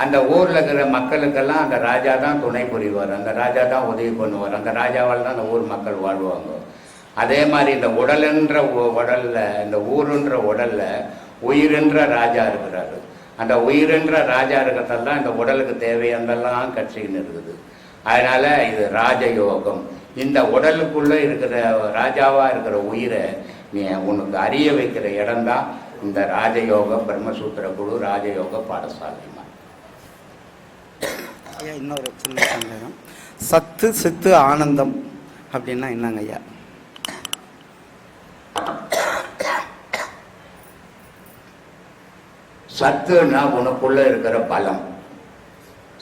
Speaker 1: அந்த ஊரில் இருக்கிற மக்களுக்கெல்லாம் அந்த ராஜா தான் துணை புரிவார், அந்த ராஜா தான் உதவி பண்ணுவார், அந்த ராஜாவால் தான் அந்த ஊர் மக்கள் வாழ்வாங்க. அதே மாதிரி இந்த உடலுன்ற உடலில், இந்த ஊருன்ற உடலில் உயிரென்ற ராஜா இருக்கிறாரு. அந்த உயிர்ன்ற ராஜா இருக்கத்தெல்லாம் இந்த உடலுக்கு தேவையானதெல்லாம் கட்சின்னு இருக்குது. அதனால இது ராஜயோகம். இந்த உடலுக்குள்ளே இருக்கிற ராஜாவாக இருக்கிற உயிரை நீ உனக்கு அறிய வைக்கிற இடம்தான் இந்த ராஜயோக பிரம்மசூத்திர குழு ராஜயோக பாடசாலை.
Speaker 5: ஐயா இன்னொரு சின்ன சந்தேகம், சத்து சித்து ஆனந்தம் அப்படின்னா என்னங்க ஐயா?
Speaker 1: சத்துன்னா உனக்குள்ள இருக்கிற பலம்,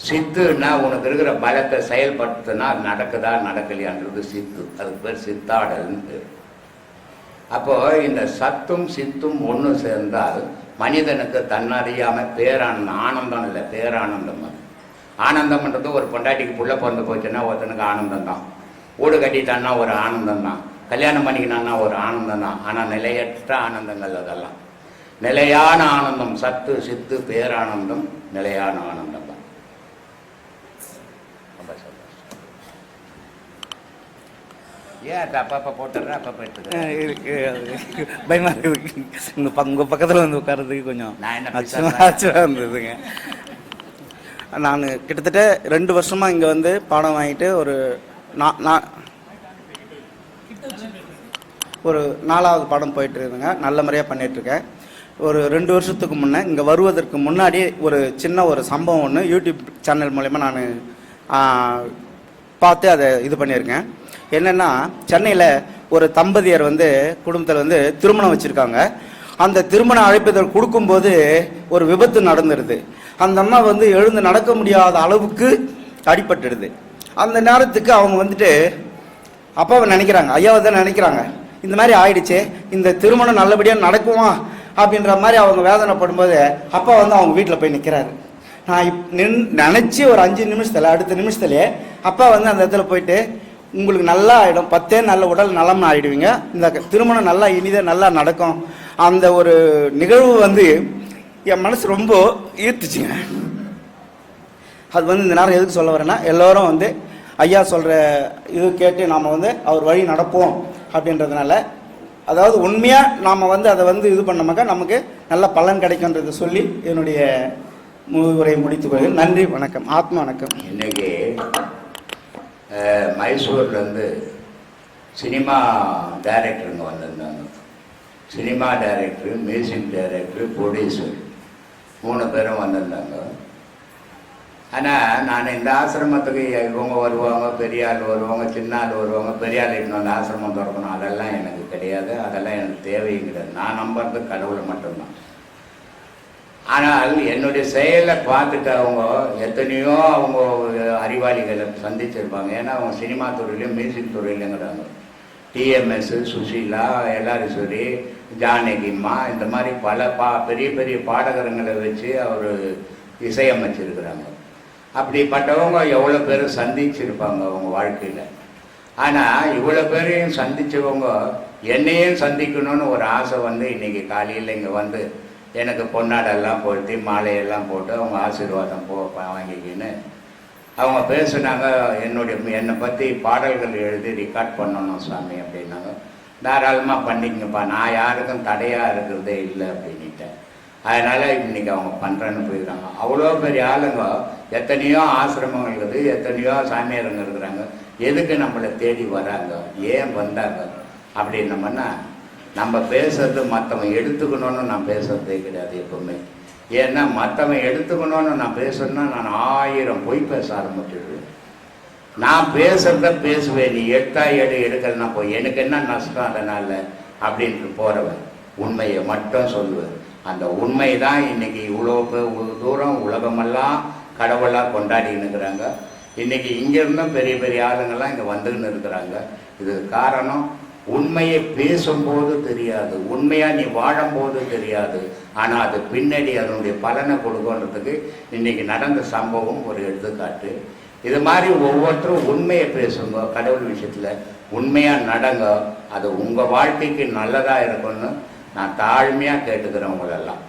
Speaker 1: சித்துன்னா உனக்கு இருக்கிற பலத்தை செயல்படுத்தினா நடக்குதா நடக்கலையான்றது சித்து. அதுக்கு பேர் சித்தாடல்னு பேர். அப்போ இந்த சத்தும் சித்தும் ஒன்று சேர்ந்தால் மனிதனுக்கு தன்னறியாம பேரானந்தம், ஆனந்தம் இல்லை பேரானந்தம். அது ஆனந்தம்ன்றது ஒரு பொண்டாட்டிக்கு புள்ள பிறந்து போச்சுன்னா ஒருத்தனுக்கு ஆனந்தம் தான், வீடு கட்டிட்டான்னா ஒரு ஆனந்தம் தான், கல்யாணம் பண்ணிக்கினான்னா ஒரு ஆனந்தம் தான். ஆனால் நிலையற்ற ஆனந்தங்கள் அதெல்லாம். நிலையான ஆனந்தம் சத்து சித்து பேரானந்தம் நிலையான ஆனந்தம் தான். ரொம்ப சந்தோஷம். ஏன் அது அப்பப்போ போட்டுடுற அப்பப்போ எடுத்துக்கிறேன்
Speaker 5: இருக்கு, பயமா இருக்குது. உங்கள் பக்கத்தில் வந்து உட்கார்றதுக்கு கொஞ்சம்
Speaker 1: நான் என்ன
Speaker 5: ஆச்சரியம் இருந்ததுங்க. நான் கிட்டத்தட்ட 2 வருஷமாக இங்கே வந்து பாடம் வாங்கிட்டு ஒரு 4வது பாடம் போயிட்டு இருந்தேங்க. நல்ல முறையாக பண்ணிகிட்ருக்கேன். ஒரு 2 வருஷத்துக்கு முன்னே இங்கே வருவதற்கு முன்னாடி ஒரு சின்ன ஒரு சம்பவம் ஒன்று யூடியூப் சேனல் மூலயமா நான் பார்த்து அதை இது பண்ணியிருக்கேன். என்னென்னா, சென்னையில் ஒரு தம்பதியர் வந்து குடும்பத்தில் வந்து திருமணம் வச்சுருக்காங்க. அந்த திருமண அழைப்பிதழ் கொடுக்கும்போது ஒரு விபத்து நடந்துடுது. அந்த அம்மா வந்து எழுந்து நடக்க முடியாத அளவுக்கு அடிபட்டுடுது. அந்த நேரத்துக்கு அவங்க வந்துட்டு அப்பாவை நினைக்கிறாங்க, ஐயாவை தான் நினைக்கிறாங்க, இந்த மாதிரி ஆயிடுச்சு, இந்த திருமணம் நல்லபடியாக நடக்குமா அப்படின்ற மாதிரி அவங்க வேதனைப்படும்போது அப்பா வந்து அவங்க வீட்டில் போய் நிற்கிறாரு. நான் நினச்சி ஒரு 5 நிமிஷத்தில் அடுத்த நிமிஷத்துலேயே அப்பா வந்து அந்த இடத்துல போயிட்டு, உங்களுக்கு நல்லா ஆகிடும், 10 நல்ல உடல் நலம்னு ஆகிடுவீங்க, இந்த திருமணம் நல்லா இனிதாக நல்லா நடக்கும். அந்த ஒரு நிகழ்வு வந்து என் மனசு ரொம்ப ஈர்த்துச்சுங்க. அது வந்து இந்த நேரம் எதுக்கு சொல்ல வரேன்னா, எல்லோரும் வந்து ஐயா சொல்கிற இது கேட்டு நாம் வந்து அவர் வழி நடப்போம் அப்படின்றதுனால, அதாவது உண்மையாக நாம் வந்து அதை வந்து இது பண்ணோமாக்கா நமக்கு நல்ல பலன் கிடைக்குன்றதை சொல்லி என்னுடைய உரை முடித்துக் கொள்கிறேன். நன்றி, வணக்கம், ஆத்மா வணக்கம்.
Speaker 1: இன்னைக்கு மைசூர்லேருந்து சினிமா டைரக்டருங்க வந்திருந்தாங்க. Cinema director, music director, producer 3 பேரும் வந்திருந்தாங்க. ஆனால் நான் இந்த ஆசிரமத்துக்கு இவங்க வருவாங்க, பெரிய ஆள் வருவாங்க, சின்ன ஆள் வருவாங்க, பெரிய ஆள் இன்னும் அந்த ஆசிரமம் திறக்கணும், அதெல்லாம் எனக்கு கிடையாது, அதெல்லாம் எனக்கு தேவைங்கிறது. நான் நம்புறது கடவுளை மட்டும்தான். ஆனால் என்னுடைய செயலை பார்த்துட்டு அவங்க எத்தனையோ அவங்க அறிவாளிகளை சந்திச்சிருப்பாங்க. ஏன்னா அவங்க சினிமா துறையிலையும் மியூசிக் துறையிலங்கிறாங்க. டிஎம்எஸ், சுஷீலா, எல்லாரீஸ்வரி, ஜானகிம்மா, இந்த மாதிரி பல பெரிய பெரிய பாடகரங்களை வச்சு அவர் இசையமைச்சிருக்கிறாங்க. அப்படிப்பட்டவங்க எவ்வளோ பேர் சந்திச்சிருப்பாங்க அவங்க வாழ்க்கையில். ஆனால் இவ்வளோ பேரையும் சந்தித்தவங்க என்னையும் சந்திக்கணும்னு ஒரு ஆசை வந்து இன்றைக்கி காலையில் இங்கே வந்து எனக்கு பொன்னாடெல்லாம் போட்டு மாலையெல்லாம் போட்டு அவங்க ஆசீர்வாதம் வாங்கிக்கின்னு அவங்க பேசுனாங்க. என்னை பற்றி பாடல்கள் எழுதி ரெக்கார்ட் பண்ணணும் சாமி அப்படின்னாங்க. தாராளமாக பண்ணிக்கங்கப்பா, நான் யாருக்கும் தடையாக இருக்கிறதே இல்லை அப்படின்ட்டேன். அதனால் இன்றைக்கி அவங்க பண்ணுறேன்னு போயிருக்காங்க. அவ்வளோ பெரிய ஆளுங்க, எத்தனையோ ஆசிரமங்கள் இருக்குது, எத்தனையோ சாமியாருங்க இருக்கிறாங்க. எதுக்கு நம்மளை தேடி வராங்க, ஏன் வந்தாங்க அப்படின்னோம்னா, நம்ம பேசுறது மற்றவன் எடுத்துக்கணும்னு நான் பேசுறதே கிடையாது எப்பவுமே. ஏன்னா மற்றவன் எடுத்துக்கணும்னு நான் பேசணுன்னா நான் 1000 பொய் பேச ஆரம்பிச்சிடுவேன். நான் பேசுறத பேசுவேன், நீ எடுக்கலன்னா போய் எனக்கு என்ன நஷ்டம் அதனால் அப்படின்ட்டு போகிறவன் உண்மையை மட்டும் சொல்லுவேன். அந்த உண்மை தான் இன்றைக்கி இவ்வளோ தூரம் உலகமெல்லாம் கடவுளாக கொண்டாடின்னு இருக்கிறாங்க. இன்றைக்கி இங்கேருந்தும் பெரிய பெரிய ஆளுங்கள்லாம் இங்கே வந்துன்னு இருக்கிறாங்க. இது காரணம், உண்மையை பேசும்போது தெரியாது, உண்மையாக நீ வாழும்போது தெரியாது, ஆனால் அது பின்னாடி அதனுடைய பலனை கொடுக்கன்றதுக்கு இன்றைக்கி நடந்த சம்பவம் ஒரு எடுத்துக்காட்டு. இது மாதிரி ஒவ்வொருத்தரும் உண்மையை பேசுங்க, கடவுள் விஷயத்தில் உண்மையாக நடங்க, அது உங்கள் வாழ்க்கைக்கு நல்லதாக இருக்கும்னு நான் தாழ்மையாக கேட்டுக்கிறேன் உங்களெல்லாம்.